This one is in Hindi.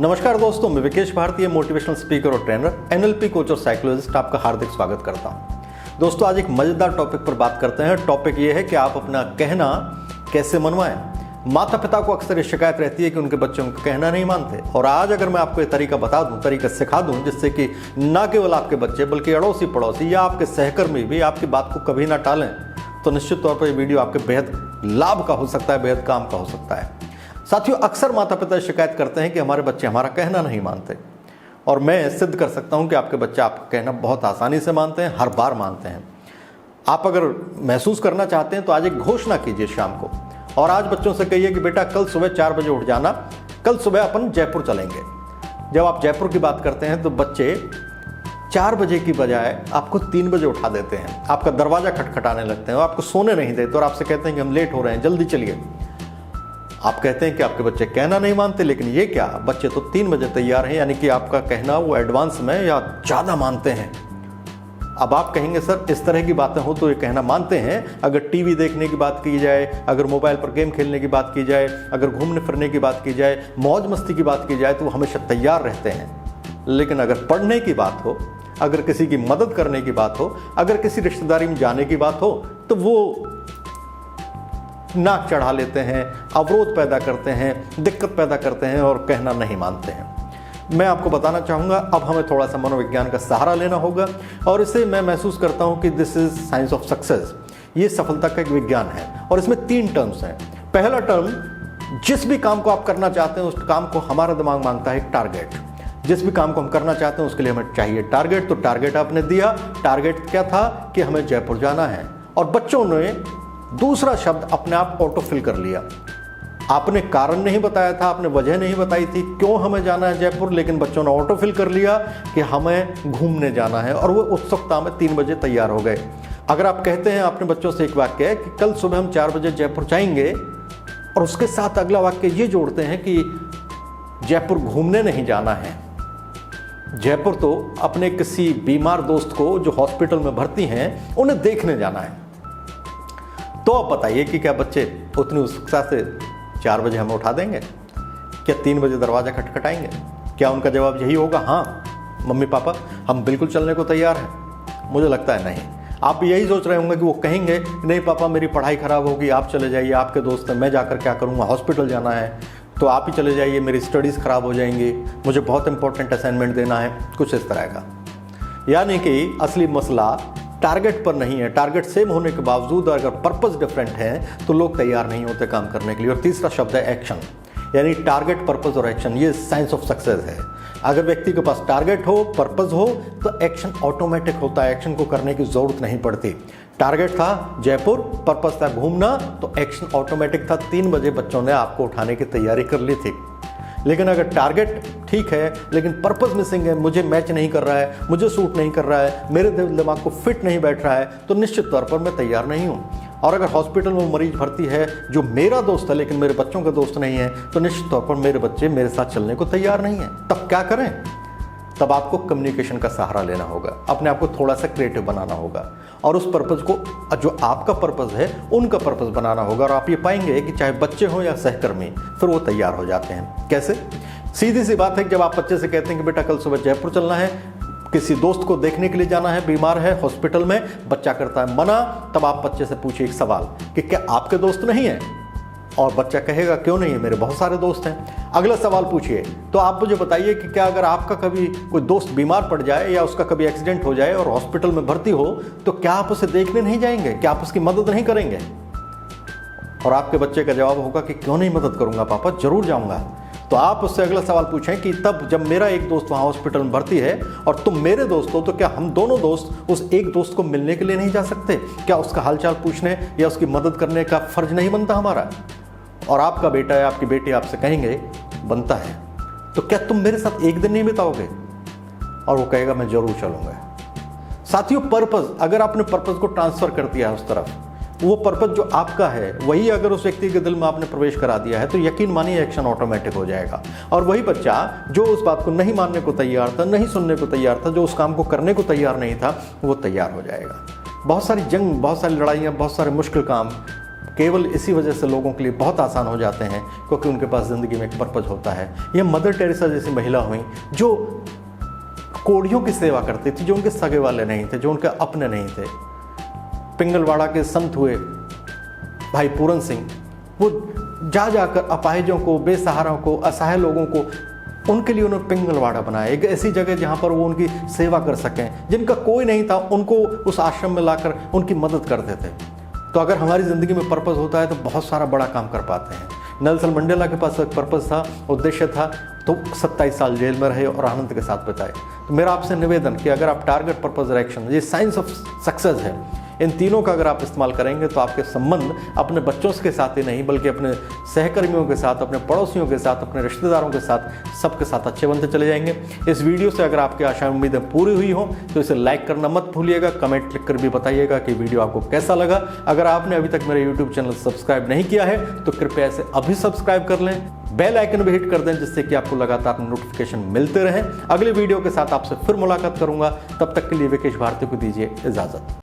नमस्कार दोस्तों, मैं विकेश भारती, मोटिवेशनल स्पीकर और ट्रेनर, एनएलपी कोच और साइकोलॉजिस्ट आपका हार्दिक स्वागत करता हूं। दोस्तों, आज एक मजेदार टॉपिक पर बात करते हैं। टॉपिक ये है कि आप अपना कहना कैसे मनवाएं। माता पिता को अक्सर ये शिकायत रहती है कि उनके बच्चे उनका कहना नहीं मानते, और आज अगर मैं आपको ये तरीका बता दूं, तरीका सिखा दूं, जिससे कि ना केवल आपके बच्चे बल्कि अड़ोसी पड़ोसी या आपके सहकर्मी भी आपकी बात को कभी ना टालें, तो निश्चित तौर पर ये वीडियो आपके बेहद लाभ का हो सकता है, बेहद काम का हो सकता है। साथियों, अक्सर माता पिता शिकायत करते हैं कि हमारे बच्चे हमारा कहना नहीं मानते, और मैं सिद्ध कर सकता हूं कि आपके बच्चे आपका कहना बहुत आसानी से मानते हैं, हर बार मानते हैं। आप अगर महसूस करना चाहते हैं तो आज एक घोषणा कीजिए शाम को, और आज बच्चों से कहिए कि बेटा कल सुबह 4 बजे उठ जाना, कल सुबह अपन जयपुर चलेंगे। जब आप जयपुर की बात करते हैं तो बच्चे 4 बजे की बजाय आपको 3 बजे उठा देते हैं, आपका दरवाजा खटखटाने लगते हैं और आपको सोने नहीं देते, और आपसे कहते हैं कि हम लेट हो रहे हैं, जल्दी चलिए। आप कहते हैं कि आपके बच्चे कहना नहीं मानते, लेकिन ये क्या, बच्चे तो 3 बजे तैयार हैं, यानी कि आपका कहना वो एडवांस में या ज़्यादा मानते हैं। अब आप कहेंगे सर इस तरह की बातें हो तो ये कहना मानते हैं। अगर टीवी देखने की बात की जाए, अगर मोबाइल पर गेम खेलने की बात की जाए, अगर घूमने फिरने की बात की जाए, मौज मस्ती की बात की जाए, तो वो हमेशा तैयार रहते हैं। लेकिन अगर पढ़ने की बात हो, अगर किसी की मदद करने की बात हो, अगर किसी रिश्तेदारी में जाने की बात हो, तो वो नाक चढ़ा लेते हैं, अवरोध पैदा करते हैं, दिक्कत पैदा करते हैं और कहना नहीं मानते हैं। मैं आपको बताना चाहूँगा, अब हमें थोड़ा सा मनोविज्ञान का सहारा लेना होगा, और इसे मैं महसूस करता हूँ कि this is science of success. ये सफलता का एक विज्ञान है, और इसमें 3 टर्म्स हैं। पहला टर्म, जिस भी काम को आप करना चाहते हैं उस काम को हमारा दिमाग मांगता है एक टारगेट। जिस भी काम को हम करना चाहते हैं उसके लिए हमें चाहिए टारगेट। तो टारगेट आपने दिया, टारगेट क्या था कि हमें जयपुर जाना है, और बच्चों ने दूसरा शब्द अपने आप ऑटोफिल कर लिया। आपने कारण नहीं बताया था, आपने वजह नहीं बताई थी क्यों हमें जाना है जयपुर, लेकिन बच्चों ने ऑटोफिल कर लिया कि हमें घूमने जाना है, और वो उत्सुकता में 3 बजे तैयार हो गए। अगर आप कहते हैं, आपने बच्चों से एक वाक्य है कि कल सुबह हम 4 बजे जयपुर जाएंगे, और उसके साथ अगला वाक्य ये जोड़ते हैं कि जयपुर घूमने नहीं जाना है, जयपुर तो अपने किसी बीमार दोस्त को जो हॉस्पिटल में भर्ती हैं उन्हें देखने जाना है। तो आप बताइए कि क्या बच्चे उतनी उत्सुकता से 4 बजे हमें उठा देंगे? क्या 3 बजे दरवाज़ा खटखटाएंगे? क्या उनका जवाब यही होगा, हाँ मम्मी पापा हम बिल्कुल चलने को तैयार हैं? मुझे लगता है नहीं। आप यही सोच रहे होंगे कि वो कहेंगे नहीं पापा मेरी पढ़ाई ख़राब होगी, आप चले जाइए, आपके दोस्त हैं, मैं जाकर क्या करूँगा, हॉस्पिटल जाना है, तो आप ही चले जाइए, मेरी स्टडीज़ ख़राब हो जाएंगी, मुझे बहुत इंपॉर्टेंट असाइनमेंट देना है, कुछ इस तरह का। यानी कि असली मसला टारगेट पर नहीं है। टारगेट सेम होने के बावजूद अगर पर्पस डिफरेंट है तो लोग तैयार नहीं होते काम करने के लिए। और तीसरा शब्द है एक्शन, यानी टारगेट, पर्पस और एक्शन। ये साइंस ऑफ सक्सेस है। अगर व्यक्ति के पास टारगेट हो, पर्पस हो, तो एक्शन ऑटोमेटिक होता है, एक्शन को करने की जरूरत नहीं पड़ती। टारगेट था जयपुर, पर्पस था घूमना, तो एक्शन ऑटोमेटिक था। 3 बजे बच्चों ने आपको उठाने की तैयारी कर ली थी। लेकिन अगर टारगेट ठीक है लेकिन पर्पस मिसिंग है, मुझे मैच नहीं कर रहा है, मुझे सूट नहीं कर रहा है, मेरे दिमाग को फिट नहीं बैठ रहा है, तो निश्चित तौर पर मैं तैयार नहीं हूँ। और अगर हॉस्पिटल में मरीज भर्ती है जो मेरा दोस्त है लेकिन मेरे बच्चों का दोस्त नहीं है, तो निश्चित तौर पर मेरे बच्चे मेरे साथ चलने को तैयार नहीं है। तब क्या करें? तब आपको कम्युनिकेशन का सहारा लेना होगा, अपने आप को थोड़ा सा क्रिएटिव बनाना होगा, और उस पर्पज़ को, जो आपका पर्पज़ है, उनका पर्पज़ बनाना होगा। और आप ये पाएंगे कि चाहे बच्चे हों या सहकर्मी, फिर वो तैयार हो जाते हैं। कैसे? सीधी सी बात है कि जब आप बच्चे से कहते हैं कि बेटा कल सुबह जयपुर चलना है, किसी दोस्त को देखने के लिए जाना है, बीमार है हॉस्पिटल में, बच्चा करता है मना, तब आप बच्चे से पूछिए एक सवाल कि क्या आपके दोस्त नहीं है? और बच्चा कहेगा क्यों नहीं है, मेरे बहुत सारे दोस्त हैं। अगला सवाल पूछिए, तो आप मुझे बताइए कि क्या अगर आपका कभी कोई दोस्त बीमार पड़ जाए या उसका कभी एक्सीडेंट हो जाए और हॉस्पिटल में भर्ती हो, तो क्या आप उसे देखने नहीं जाएंगे? क्या आप उसकी मदद नहीं करेंगे? और आपके बच्चे का जवाब होगा कि क्यों नहीं मदद करूंगा पापा, जरूर जाऊंगा। तो आप उससे अगला सवाल पूछें कि तब जब मेरा एक दोस्त वहाँ हॉस्पिटल में भर्ती है और तुम मेरे दोस्त हो, तो क्या हम दोनों दोस्त उस एक दोस्त को मिलने के लिए नहीं जा सकते? क्या उसका हालचाल पूछने या उसकी मदद करने का फर्ज नहीं बनता हमारा? और आपका बेटा या आपकी बेटी आपसे कहेंगे बनता है, तो क्या तुम मेरे साथ एक दिन नहीं बिताओगे? और वो कहेगा मैं जरूर चलूंगा। साथियों, पर्पस, अगर आपने पर्पस को ट्रांसफर कर दिया है उस तरफ, वो पर्पस जो आपका है वही अगर उस व्यक्ति के दिल में आपने प्रवेश करा दिया है, तो यकीन मानिए एक्शन ऑटोमेटिक हो जाएगा। और वही बच्चा जो उस बात को नहीं मानने को तैयार था, नहीं सुनने को तैयार था, जो उस काम को करने को तैयार नहीं था, वो तैयार हो जाएगा। बहुत सारी जंग, बहुत सारी लड़ाइयाँ, बहुत सारे मुश्किल काम केवल इसी वजह से लोगों के लिए बहुत आसान हो जाते हैं क्योंकि उनके पास ज़िंदगी में एक पर्पज़ होता है। ये मदर टेरेसा जैसी महिला हुई जो कोढ़ियों की सेवा करती थी, जो उनके सगे वाले नहीं थे, जो उनके अपने नहीं थे। पिंगलवाड़ा के संत हुए भाई पूरन सिंह, वो जा जाकर अपाहिजों को, बेसहारों को, असहाय लोगों को, उनके लिए उन्होंने पिंगलवाड़ा बनाया, एक ऐसी जगह जहाँ पर वो उनकी सेवा कर सकें। जिनका कोई नहीं था उनको उस आश्रम में लाकर उनकी मदद करते थे। तो अगर हमारी ज़िंदगी में पर्पज़ होता है तो बहुत सारा बड़ा काम कर पाते हैं। नेल्सन मंडेला के पास एक पर्पज़ था, उद्देश्य था, तो 27 साल जेल में रहे और आनंद के साथ बिताए। तो मेरा आपसे निवेदन कि अगर आप टारगेट, पर्पज़ और एक्शन, ये साइंस ऑफ सक्सेस है, इन तीनों का अगर आप इस्तेमाल करेंगे तो आपके संबंध अपने बच्चों के साथ ही नहीं बल्कि अपने सहकर्मियों के साथ, अपने पड़ोसियों के साथ, अपने रिश्तेदारों के साथ, सबके साथ अच्छे बनते चले जाएंगे। इस वीडियो से अगर आपकी आशा उम्मीदें पूरी हुई हो तो इसे लाइक करना मत भूलिएगा। कमेंट लिख कर भी बताइएगा कि वीडियो आपको कैसा लगा। अगर आपने अभी तक मेरा यूट्यूब चैनल सब्सक्राइब नहीं किया है तो कृपया इसे अभी सब्सक्राइब कर लें, बेल आइकन भी हिट कर दें जिससे कि आपको लगातार नोटिफिकेशन मिलते रहें। अगले वीडियो के साथ आपसे फिर मुलाकात करूंगा, तब तक के लिए विकेश भारती को दीजिए इजाजत।